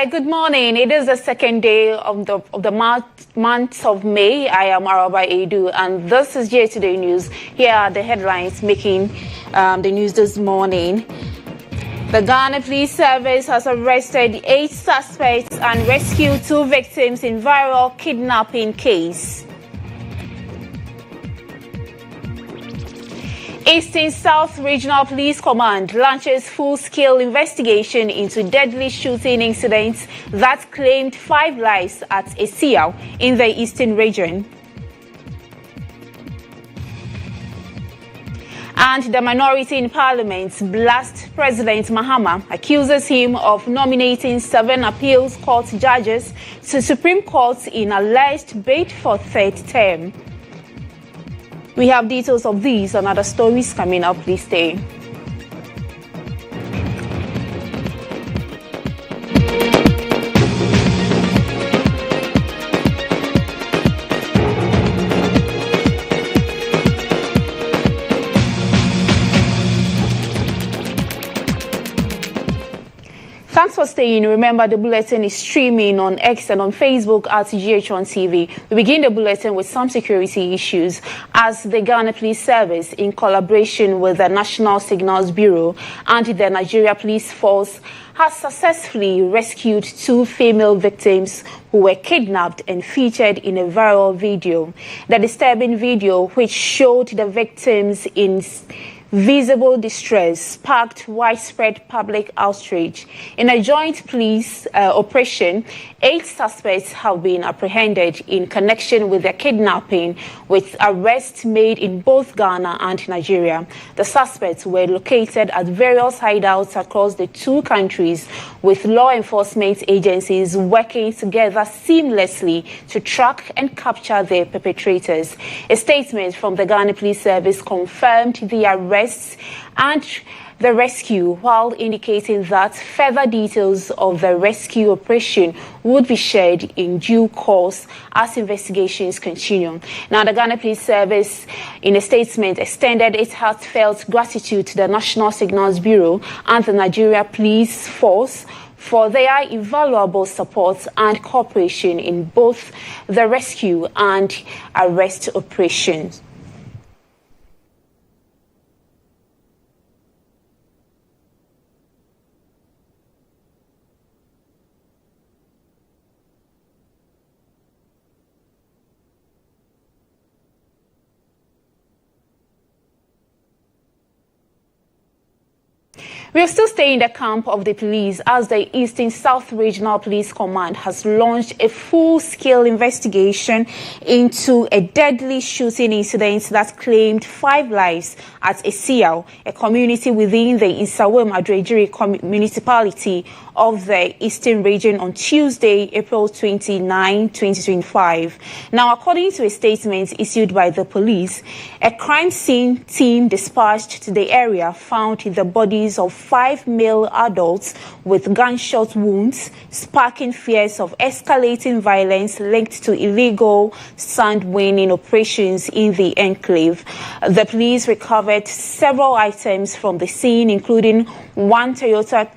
Good morning. It is the second day of the month of May. I am Araba, Aidoo, and this is Today News. Here are the headlines making the news this morning. The Ghana Police Service has arrested 8 suspects and rescued 2 victims in viral kidnapping case. Eastern South Regional Police Command launches full-scale investigation into deadly shooting incidents that claimed 5 lives at Asiyaw in the Eastern region. And the minority in Parliament blasts President Mahama, accuses him of nominating 7 appeals court judges to Supreme Court in alleged bid for 3rd term. We have details of these and other stories coming up. Please stay. Thanks for staying. Remember, the bulletin is streaming on X and on Facebook at GHOne TV. We begin the bulletin with some security issues as the Ghana Police Service, in collaboration with the National Signals Bureau and the Nigeria Police Force, has successfully rescued 2 female victims who were kidnapped and featured in a viral video. The disturbing video, which showed the victims in visible distress, sparked widespread public outrage. In a joint police operation, 8 suspects have been apprehended in connection with the kidnapping, with arrests made in both Ghana and Nigeria. The suspects were located at various hideouts across the 2 countries, with law enforcement agencies working together seamlessly to track and capture their perpetrators. A statement from the Ghana Police Service confirmed the arrests and the rescue, while indicating that further details of the rescue operation would be shared in due course as investigations continue. Now, the Ghana Police Service, in a statement, extended its heartfelt gratitude to the National Signals Bureau and the Nigeria Police Force for their invaluable support and cooperation in both the rescue and arrest operations. We are still staying in the camp of the police as the Eastern South Regional Police Command has launched a full-scale investigation into a deadly shooting incident that claimed 5 lives at Asiyaw, a community within the Asiyaw municipality of the Eastern region, on Tuesday, April 29, 2025. Now, according to a statement issued by the police, a crime scene team dispatched to the area found the bodies of 5 male adults with gunshot wounds, sparking fears of escalating violence linked to illegal sand-winning operations in the enclave. The police recovered several items from the scene, including 1 Toyota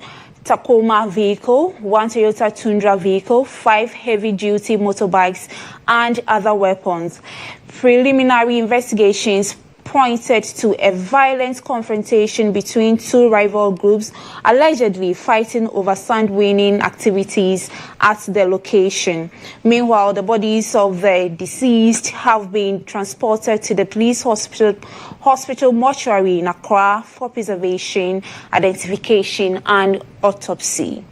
Tacoma vehicle, 1 Toyota Tundra vehicle, 5 heavy-duty motorbikes, and other weapons. Preliminary investigations pointed to a violent confrontation between 2 rival groups, allegedly fighting over sand-winning activities at the location. Meanwhile, the bodies of the deceased have been transported to the police hospital mortuary in Accra for preservation, identification, and autopsy.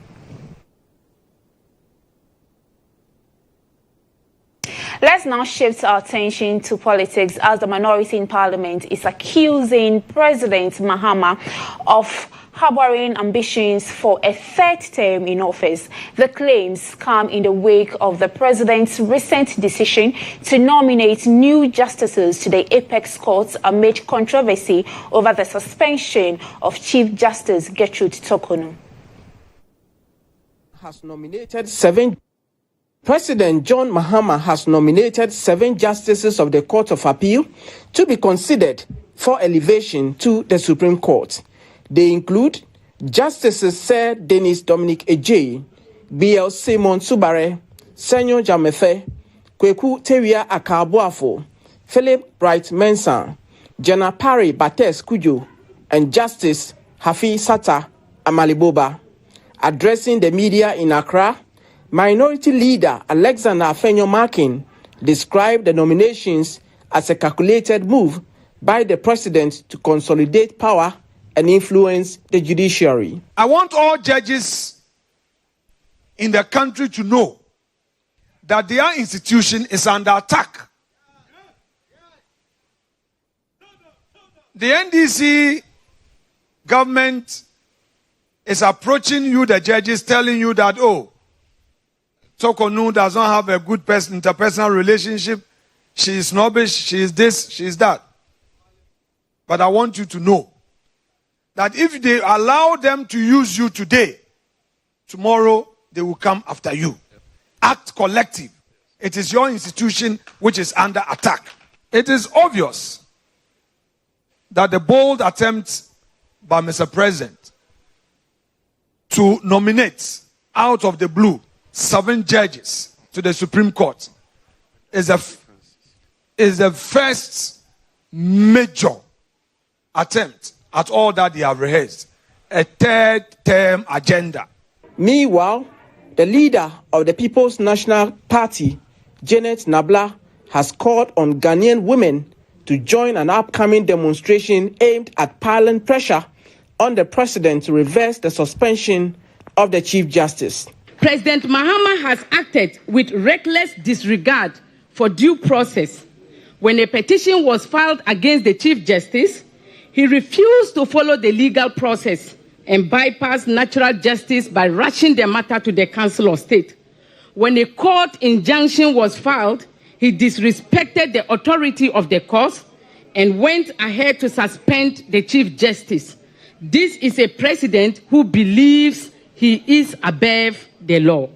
Let's now shift our attention to politics as the minority in Parliament is accusing President Mahama of harboring ambitions for a 3rd term in office. The claims come in the wake of the president's recent decision to nominate new justices to the Apex Court amid controversy over the suspension of Chief Justice GHOne. Has nominated 7. President John Mahama has nominated 7 justices of the Court of Appeal to be considered for elevation to the Supreme Court. They include Justices Sir Dennis Dominic Ejay, B.L. Simon Subare, Senyo Jamefe, Kweku Tewia Akabuafo, Philip Bright Mensah, Jana Pari Bates Kujo, and Justice Hafi Sata Amaliboba. Addressing the media in Accra, Minority Leader Alexander Afenyo-Markin described the nominations as a calculated move by the president to consolidate power and influence the judiciary. I want all judges in the country to know that their institution is under attack. The NDC government is approaching you, the judges, telling you that, oh, Tokonu does not have a good interpersonal relationship. She is snobbish, she is this, she is that. But I want you to know that if they allow them to use you today, tomorrow they will come after you. Act collective. It is your institution which is under attack. It is obvious that the bold attempt by Mr. President to nominate out of the blue 7 judges to the Supreme Court is the first major attempt at all that they have rehearsed. A third-term agenda. Meanwhile, the leader of the People's National Party, Janet Nabla, has called on Ghanaian women to join an upcoming demonstration aimed at piling pressure on the president to reverse the suspension of the Chief Justice. President Mahama has acted with reckless disregard for due process. When a petition was filed against the Chief Justice, he refused to follow the legal process and bypassed natural justice by rushing the matter to the Council of State. When a court injunction was filed, he disrespected the authority of the court and went ahead to suspend the Chief Justice. This is a president who believes he is above the law.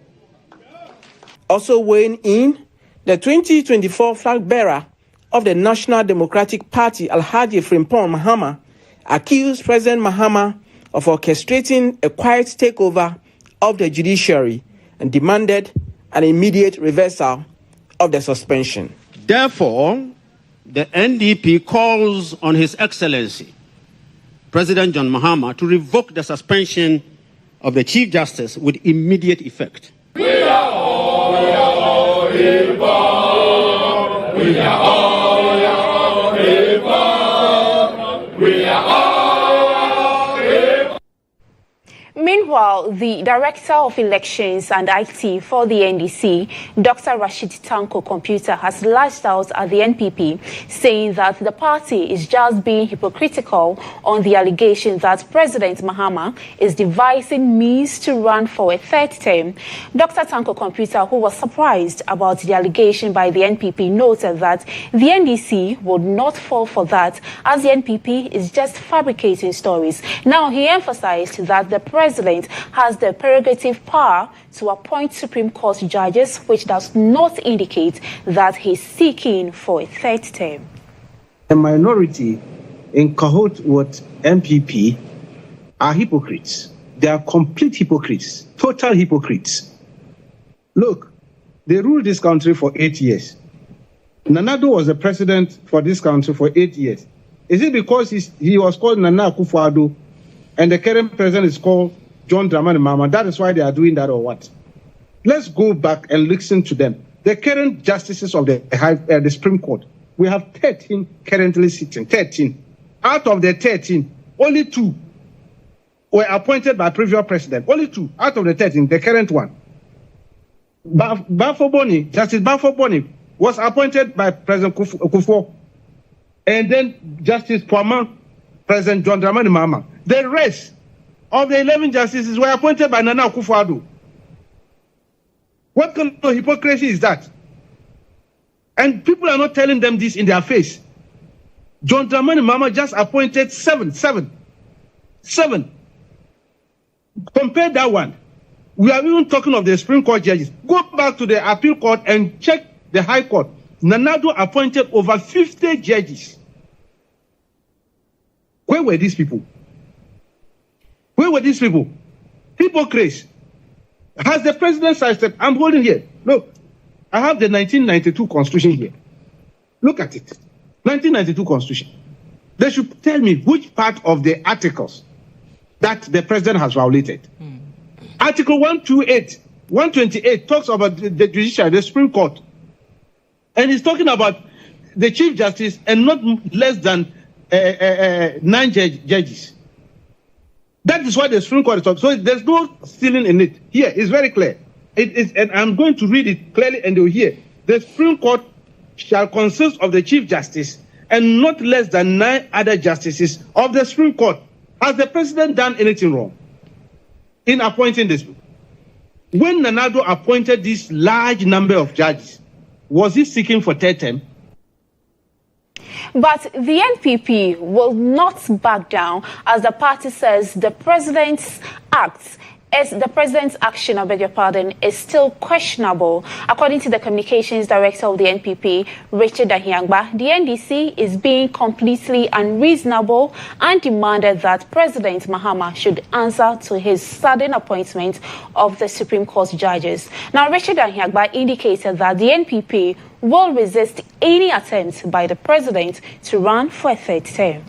Also weighing in, the 2024 flag bearer of the National Democratic Party, Alhaji Frimpong Mahama, accused President Mahama of orchestrating a quiet takeover of the judiciary and demanded an immediate reversal of the suspension. Therefore, the NDP calls on His Excellency, President John Mahama, to revoke the suspension of the Chief Justice with immediate effect. We are all involved. We are all involved. We are all. Meanwhile, the Director of Elections and IT for the NDC, Dr. Rashid Tanko Computer, has lashed out at the NPP, saying that the party is just being hypocritical on the allegation that President Mahama is devising means to run for a third term. Dr. Tanko Computer, who was surprised about the allegation by the NPP, noted that the NDC would not fall for that, as the NPP is just fabricating stories. Now, he emphasized that the President has the prerogative power to appoint Supreme Court judges, which does not indicate that he's seeking for a third term. A minority in cahoot with MPP are hypocrites. They are complete hypocrites, total hypocrites. Look, they ruled this country for 8 years. Nana Addo was the president for this country for 8 years. Is it because he was called Nana Akufo-Addo and the current president is called John Dramani Mahama? That is why they are doing that, or what? Let's go back and listen to them. The current justices of the Supreme Court, we have 13 currently sitting. 13. Out of the 13, only 2 were appointed by previous president. Only 2 out of the 13, the current one. Justice Bafo-Boni was appointed by President Akufo, and then Justice Poama, President John Dramani Mahama. The rest of the 11 justices were appointed by Nana Akufo-Addo. What kind of hypocrisy is that? And people are not telling them this in their face. John Dramani Mahama just appointed 7. Compare that one. We are even talking of the Supreme Court judges. Go back to the appeal court and check the High Court. Nana Addo appointed over 50 judges. Where were these people? Where were these people? Hypocrites. Has the president sidestepped? I'm holding here. Look, I have the 1992 Constitution here. Look at it. 1992 Constitution. They should tell me which part of the articles that the president has violated. Article 128 talks about the judiciary, the Supreme Court. And he's talking about the Chief Justice and not less than 9 judges. That is why the Supreme Court is talking. So there's no stealing in it. Here, it's very clear. It is, and I'm going to read it clearly and you'll hear. The Supreme Court shall consist of the Chief Justice and not less than 9 other justices of the Supreme Court. Has the president done anything wrong in appointing this? When Nana Addo appointed this large number of judges, was he seeking for third term? But the NPP will not back down as the party says the president's action, is still questionable. According to the communications director of the NPP, Richard Ahiangba, the NDC is being completely unreasonable and demanded that President Mahama should answer to his sudden appointment of the Supreme Court judges. Now, Richard Ahiangba indicated that the NPP will resist any attempt by the president to run for a third term.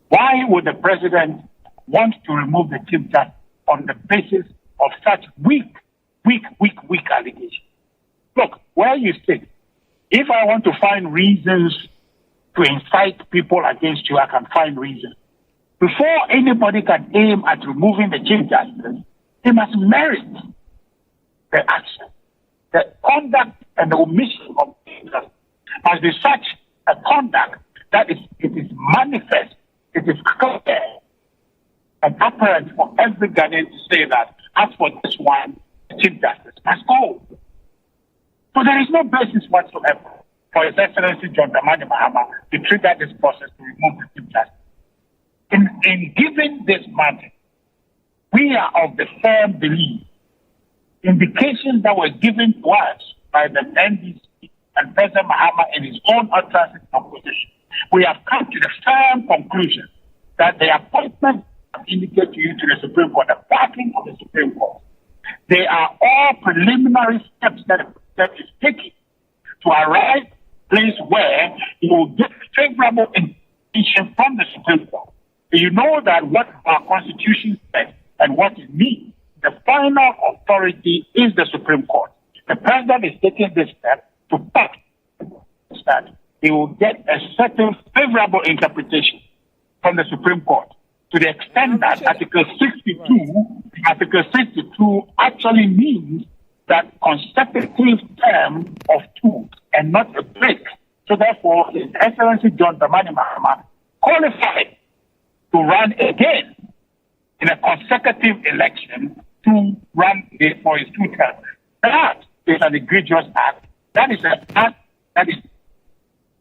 Why would the president want to remove the Chief Justice on the basis of such weak allegations? Look, where you sit, if I want to find reasons to incite people against you, I can find reasons. Before anybody can aim at removing the Chief Justice, they must merit the action. The conduct and the omission of the Chief Justice must be such a conduct that it is manifest, it is clear and apparent for every Ghanaian to say that, as for this one, the Chief Justice must go. So there is no basis whatsoever for His Excellency John Dramani Mahama to trigger this process to remove the Chief Justice. In giving this matter, we are of the firm belief, indications that were given to us by the NDC and President Mahama in his own utterance in opposition, we have come to the firm conclusion that the appointment indicate to you to the Supreme Court, the backing of the Supreme Court, they are all preliminary steps that the president is taking to arrive at a place where he will get favorable information from the Supreme Court. You know that what our Constitution says and what it means, the final authority is the Supreme Court. The president is taking this step to back that he will get a certain favorable interpretation from the Supreme Court, to the extent that Article 62 actually means that consecutive term of 2 and not a break. So therefore, His Excellency John Dramani Mahama qualified to run again in a consecutive election to run for his 2 terms. That is an egregious act. That is an act that is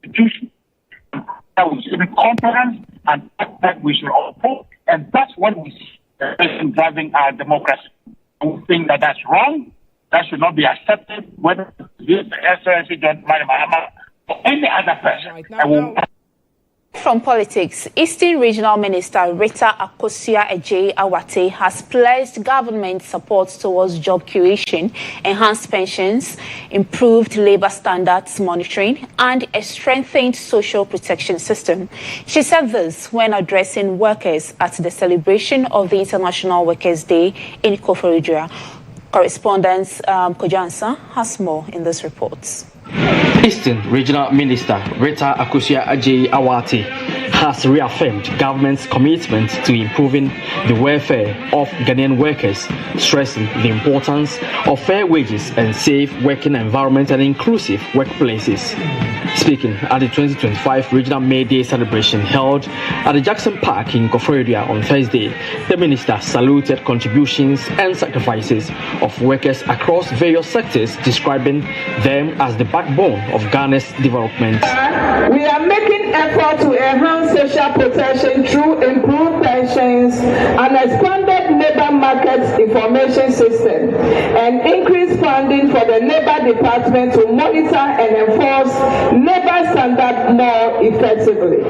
institutional, that we should be confident and that we should oppose. And that's what we see in driving our democracy. We think that that's wrong. That should not be accepted, whether it's the Excellency John Dramani Mahama or any other person. From politics, Eastern Regional Minister Rita Akosua-Ejei-Awate has pledged government support towards job creation, enhanced pensions, improved labor standards monitoring, and a strengthened social protection system. She said this when addressing workers at the celebration of the International Workers' Day in Koforidua. Correspondent Kojansa has more in this report. Eastern Regional Minister Rita Akosua-Ejei-Awate has reaffirmed government's commitment to improving the welfare of Ghanaian workers, stressing the importance of fair wages and safe working environment and inclusive workplaces. Speaking at the 2025 Regional May Day celebration held at the Jackson Park in Koforidua on Thursday, the minister saluted contributions and sacrifices of workers across various sectors, describing them as the backbone of Ghana's development. We are making effort to enhance social protection through improved pensions, an expanded labor market information system, and increased funding for the labor department to monitor and enforce labor standards more effectively.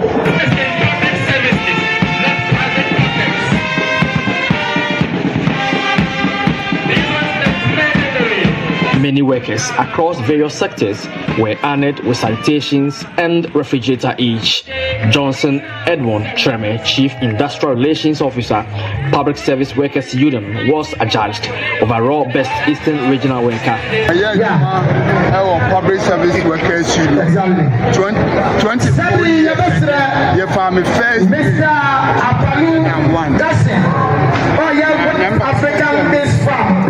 Many workers across various sectors were honored with citations and refrigerator each. Johnson Edwin Treme, Chief Industrial Relations Officer, Public Service Workers Union, was adjudged overall Best Eastern Regional Worker. Public Service Workers Union. 24 years. You found me first. Mr. Apalu Dasin. Oh, yeah, African based farm.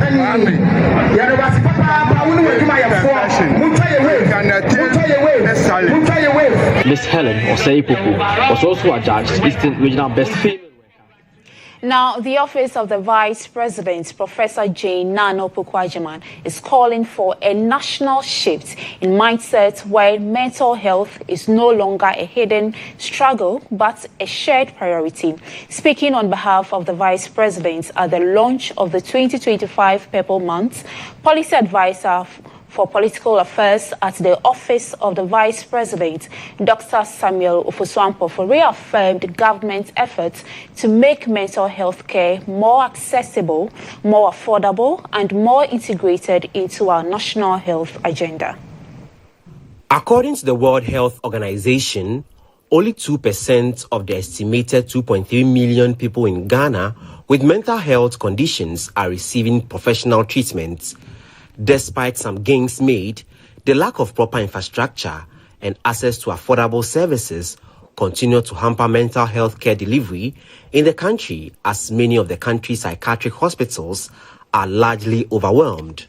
Miss Helen Oseipoku was also adjudged Eastern Regional Best Female. Now, the Office of the Vice President, Professor Jane Nano Pukwajiman, is calling for a national shift in mindset where mental health is no longer a hidden struggle, but a shared priority. Speaking on behalf of the Vice President at the launch of the 2025 Purple Month, Policy Advisor for Political Affairs at the Office of the Vice President, Dr. Samuel Ofosuampo, reaffirmed government efforts to make mental health care more accessible, more affordable, and more integrated into our national health agenda. According to the World Health Organization, only 2% of the estimated 2.3 million people in Ghana with mental health conditions are receiving professional treatment. Despite some gains made, the lack of proper infrastructure and access to affordable services continue to hamper mental health care delivery in the country, as many of the country's psychiatric hospitals are largely overwhelmed.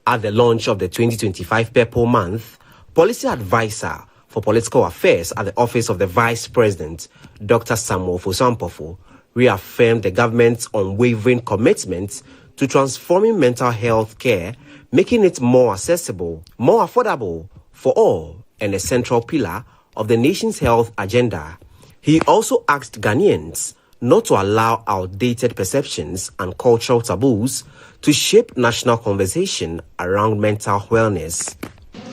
At the launch of the 2025 Purple Month, Policy Advisor for Political Affairs at the Office of the Vice President, Dr. Samuel Ofosuampo, reaffirmed the government's unwavering commitment to transforming mental health care, making it more accessible, more affordable for all, and a central pillar of the nation's health agenda. He also asked Ghanaians not to allow outdated perceptions and cultural taboos to shape national conversation around mental wellness.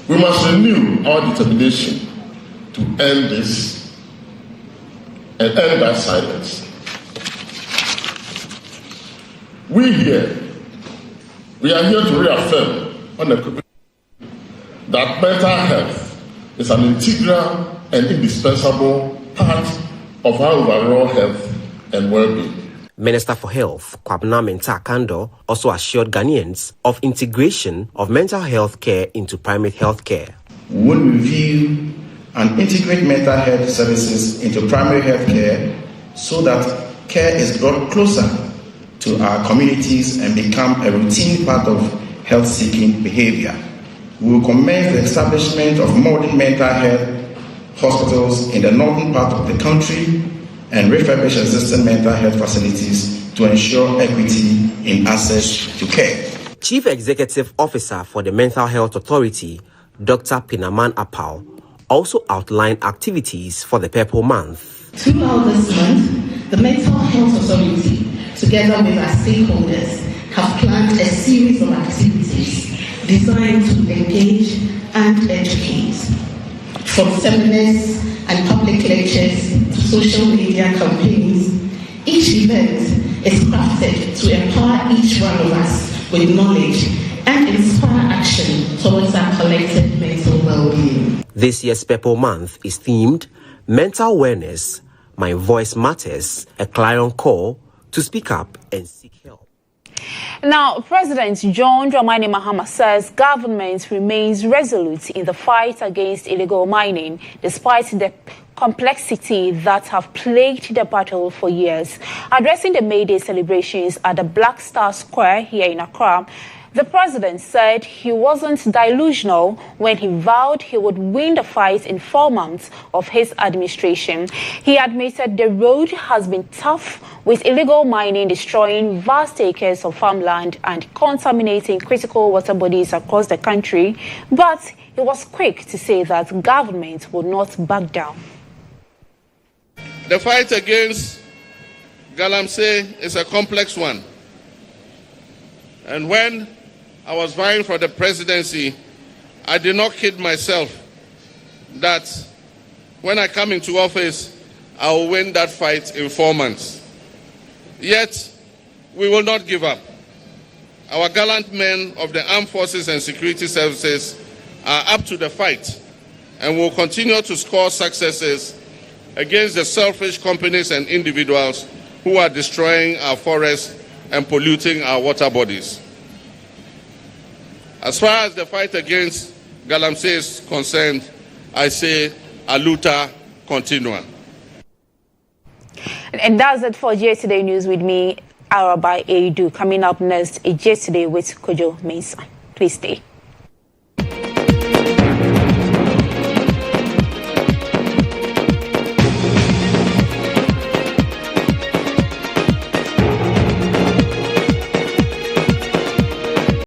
We must renew our determination to end this and end that silence. We are here to reaffirm that mental health is an integral and indispensable part of our overall health and well-being. Minister for Health, Kwabena Mensah Kando, also assured Ghanaians of integration of mental health care into primary health care. We will review and integrate mental health services into primary health care so that care is brought closer to our communities and become a routine part of health-seeking behavior. We will commence the establishment of modern mental health hospitals in the northern part of the country and refurbish existing mental health facilities to ensure equity in access to care. Chief Executive Officer for the Mental Health Authority, Dr. Pinaman Apau, also outlined activities for the Purple Month. Throughout this month, the Mental Health Authority, together with our stakeholders, have planned a series of activities designed to engage and educate. From seminars and public lectures to social media campaigns, each event is crafted to empower each one of us with knowledge and inspire action towards our collective mental well-being. This year's Purple Month is themed Mental Awareness, My Voice Matters, a clarion call to speak up and seek help. Now, President John Dramani Mahama says government remains resolute in the fight against illegal mining, despite the complexity that have plagued the battle for years. Addressing the May Day celebrations at the Black Star Square here in Accra, the president said he wasn't delusional when he vowed he would win the fight in 4 months of his administration. He admitted the road has been tough, with illegal mining destroying vast acres of farmland and contaminating critical water bodies across the country, but he was quick to say that government would not back down. The fight against Galamsey is a complex one. And when I was vying for the presidency, I did not kid myself that when I come into office, I will win that fight in 4 months. Yet, we will not give up. Our gallant men of the armed forces and security services are up to the fight and will continue to score successes against the selfish companies and individuals who are destroying our forests and polluting our water bodies. As far as the fight against Galamsey is concerned, I say, aluta continua. And that's it for Today News with me, Araba Aidoo. Coming up next, a Today with Kojo Mensah. Please stay.